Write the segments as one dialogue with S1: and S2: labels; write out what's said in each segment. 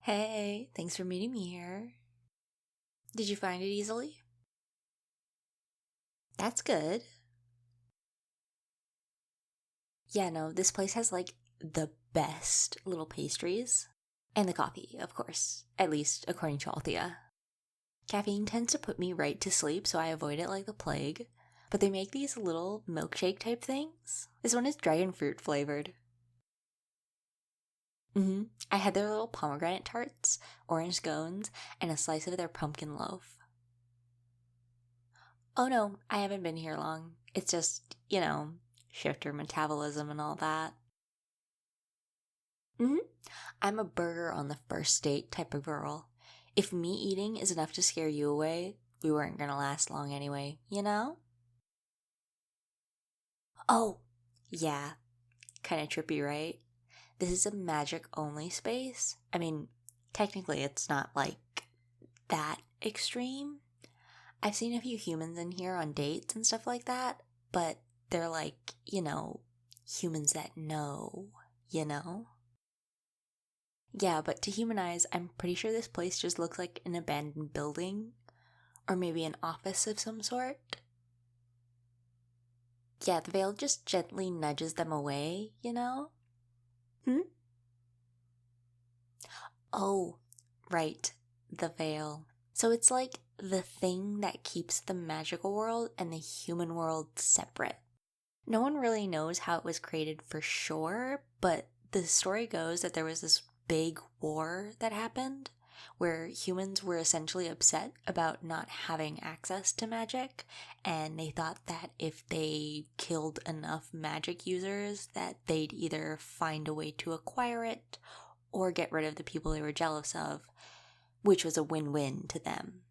S1: Hey, thanks for meeting me here. Did you find it easily? That's good. Yeah, no, this place has like the best little pastries. And the coffee, of course, at least according to Althea. Caffeine tends to put me right to sleep, so I avoid it like the plague. But they make these little milkshake type things. This one is dragon fruit flavored. I had their little pomegranate tarts, orange scones, and a slice of their pumpkin loaf. Oh no, I haven't been here long. It's just, shifter metabolism and all that. hmm I'm a burger on the first date type of girl. If me eating is enough to scare you away, we weren't gonna last long anyway, you know? Oh, yeah, kinda trippy, right? This is a magic only space. I mean, technically it's not like that extreme. I've seen a few humans in here on dates and stuff like that, but they're like, humans that know, you know? Yeah, but to humanize, I'm pretty sure this place just looks like an abandoned building, or maybe an office of some sort. Yeah, the veil just gently nudges them away, you know? Hmm? Oh, right, the veil. So it's like the thing that keeps the magical world and the human world separate. No one really knows how it was created for sure, but the story goes that there was this big war that happened where humans were essentially upset about not having access to magic, and they thought that if they killed enough magic users that they'd either find a way to acquire it or get rid of the people they were jealous of, which was a win-win to them.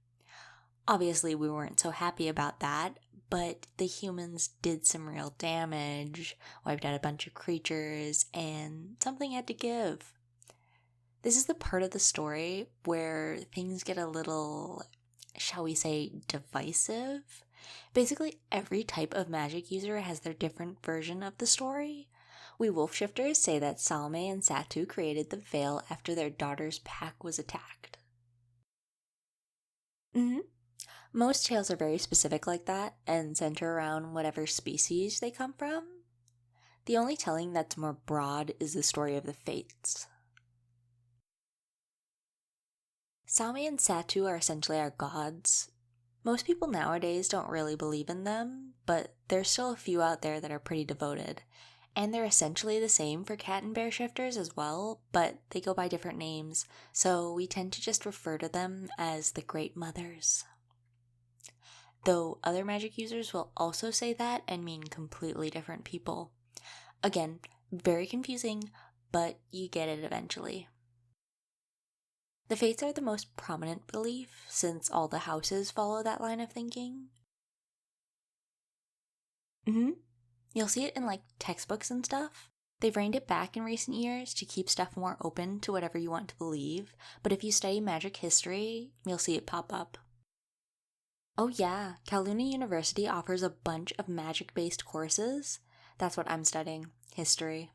S1: Obviously, we weren't so happy about that, but the humans did some real damage, wiped out a bunch of creatures, and something had to give. This is the part of the story where things get a little, shall we say, divisive. Basically, every type of magic user has their different version of the story. We wolf shifters say that Salome and Satu created the veil after their daughter's pack was attacked. Most tales are very specific like that and center around whatever species they come from. The only telling that's more broad is the story of the Fates. Sami and Satu are essentially our gods. Most people nowadays don't really believe in them, but there's still a few out there that are pretty devoted. And they're essentially the same for cat and bear shifters as well, but they go by different names, so we tend to just refer to them as the Great Mothers. Though other magic users will also say that and mean completely different people. Again, very confusing, but you get it eventually. The Fates are the most prominent belief since all the houses follow that line of thinking. You'll see it in like textbooks and stuff. They've reined it back in recent years to keep stuff more open to whatever you want to believe, but if you study magic history, you'll see it pop up. Oh yeah, Kaluna University offers a bunch of magic-based courses. That's what I'm studying, history.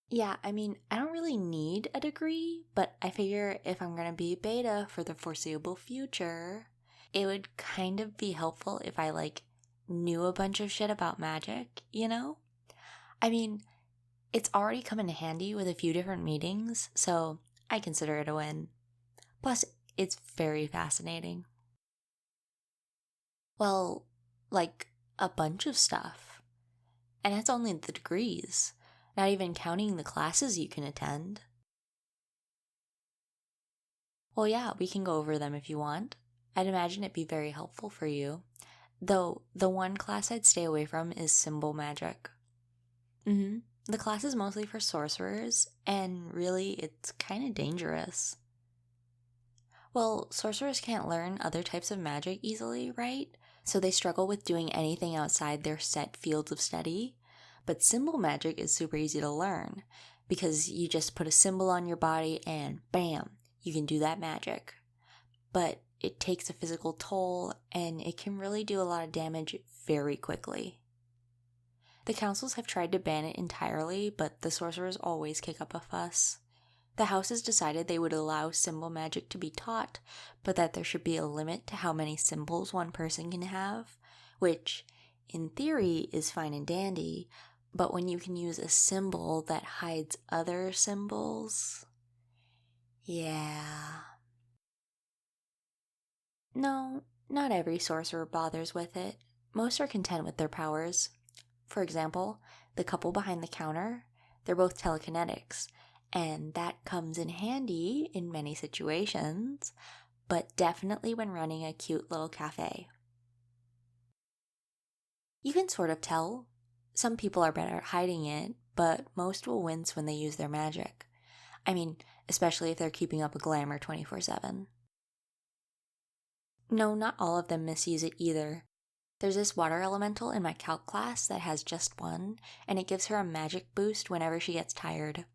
S1: Yeah, I mean, I don't really need a degree, but I figure if I'm gonna be a beta for the foreseeable future, it would kind of be helpful if I, knew a bunch of shit about magic, you know? I mean, it's already come in handy with a few different meetings, so I consider it a win. Plus, it's very fascinating. Well, a bunch of stuff. And that's only the degrees, not even counting the classes you can attend. Well, yeah, we can go over them if you want. I'd imagine it'd be very helpful for you. Though, the one class I'd stay away from is symbol magic. The class is mostly for sorcerers, and really, it's kind of dangerous. Well, sorcerers can't learn other types of magic easily, right? So they struggle with doing anything outside their set fields of study. But symbol magic is super easy to learn because you just put a symbol on your body and bam, you can do that magic. But it takes a physical toll and it can really do a lot of damage very quickly. The councils have tried to ban it entirely, but the sorcerers always kick up a fuss. The houses decided they would allow symbol magic to be taught, but that there should be a limit to how many symbols one person can have, which, in theory, is fine and dandy, but when you can use a symbol that hides other symbols, yeah. No, not every sorcerer bothers with it. Most are content with their powers. For example, the couple behind the counter, they're both telekinetics, and that comes in handy in many situations, but definitely when running a cute little cafe. You can sort of tell. Some people are better at hiding it, but most will wince when they use their magic. I mean, especially if they're keeping up a glamour 24/7. No, not all of them misuse it either. There's this water elemental in my calc class that has just one, and it gives her a magic boost whenever she gets tired.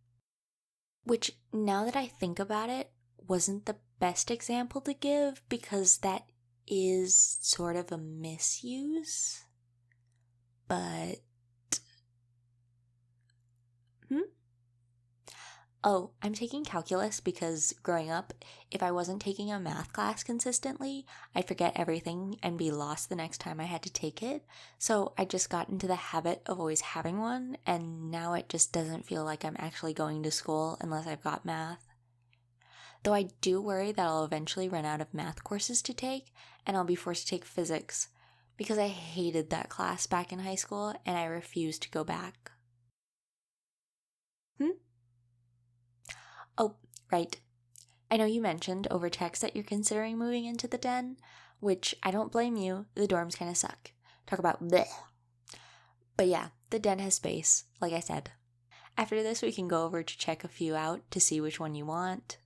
S1: Which, now that I think about it, wasn't the best example to give because that is sort of a misuse. But... Oh, I'm taking calculus because growing up, if I wasn't taking a math class consistently, I'd forget everything and be lost the next time I had to take it. So I just got into the habit of always having one, and now it just doesn't feel like I'm actually going to school unless I've got math. Though I do worry that I'll eventually run out of math courses to take, and I'll be forced to take physics, because I hated that class back in high school and I refused to go back. Oh, right. I know you mentioned over text that you're considering moving into the den, which I don't blame you, the dorms kind of suck. Talk about bleh. But yeah, the den has space, like I said. After this, we can go over to check a few out to see which one you want.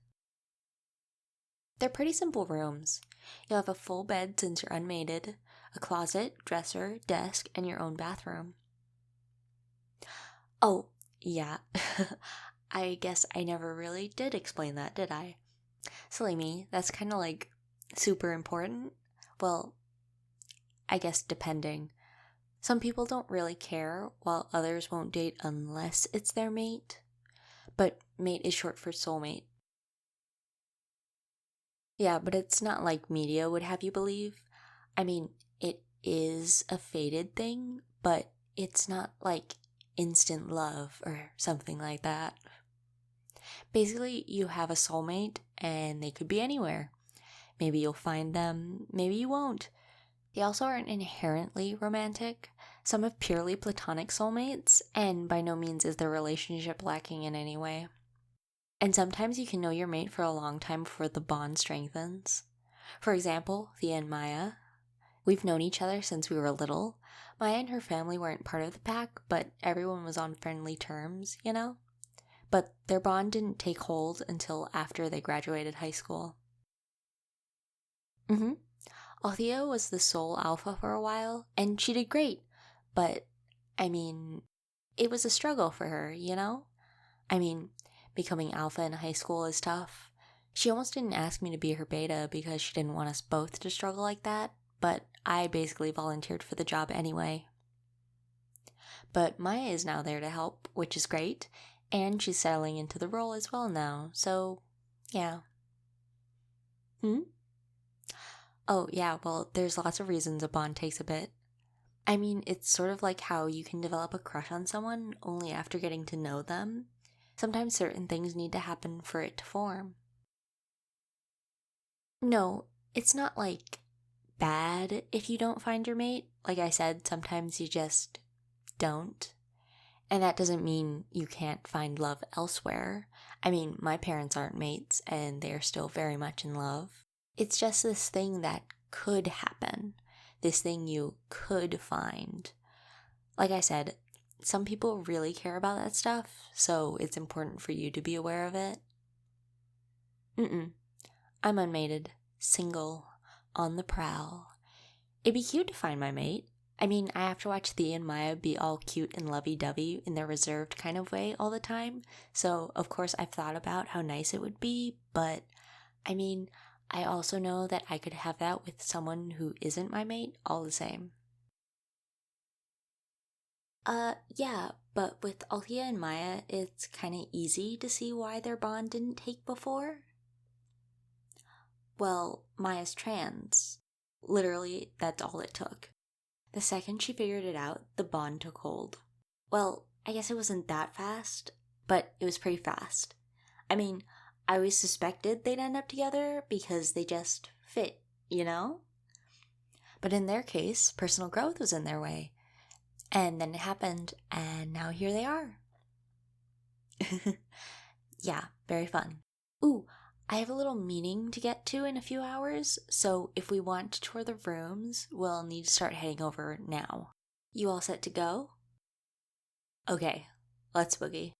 S1: They're pretty simple rooms. You'll have a full bed since you're unmated, a closet, dresser, desk, and your own bathroom. Oh, yeah. I guess I never really did explain that, did I? Silly me, that's kind of like super important. Well, I guess depending. Some people don't really care, while others won't date unless it's their mate. But mate is short for soulmate. Yeah, but it's not like media would have you believe. I mean, it is a fated thing, but it's not like instant love or something like that. Basically, you have a soulmate and they could be anywhere. Maybe you'll find them, maybe you won't. They also aren't inherently romantic. Some have purely platonic soulmates, and by no means is their relationship lacking in any way. And sometimes you can know your mate for a long time before the bond strengthens. For example, Thea and Maya. We've known each other since we were little. Maya and her family weren't part of the pack, but everyone was on friendly terms, you know? But their bond didn't take hold until after they graduated high school. Althea was the sole alpha for a while, and she did great. But, I mean, it was a struggle for her, you know? I mean, becoming alpha in high school is tough. She almost didn't ask me to be her beta because she didn't want us both to struggle like that, but I basically volunteered for the job anyway. But Maya is now there to help, which is great, and she's settling into the role as well now, so, yeah. Oh, yeah, well, there's lots of reasons a bond takes a bit. I mean, it's sort of like how you can develop a crush on someone only after getting to know them. Sometimes certain things need to happen for it to form. No, it's not like bad if you don't find your mate. Like I said, sometimes you just don't. And that doesn't mean you can't find love elsewhere. I mean, my parents aren't mates and they're still very much in love. It's just this thing that could happen. This thing you could find. Like I said, some people really care about that stuff, so it's important for you to be aware of it. I'm unmated, single, on the prowl. It'd be cute to find my mate. I mean, I have to watch Thea and Maya be all cute and lovey-dovey in their reserved kind of way all the time, so of course I've thought about how nice it would be, but, I mean, I also know that I could have that with someone who isn't my mate all the same. Yeah, But with Althea and Maya, it's kind of easy to see why their bond didn't take before. Well, Maya's trans. Literally, that's all it took. The second she figured it out, the bond took hold. Well, I guess it wasn't that fast, but it was pretty fast. I mean, I always suspected they'd end up together because they just fit, you know? But in their case, personal growth was in their way. And then it happened, and now here they are. Yeah, very fun. Ooh, I have a little meeting to get to in a few hours, so if we want to tour the rooms, we'll need to start heading over now. You all set to go? Okay, let's boogie.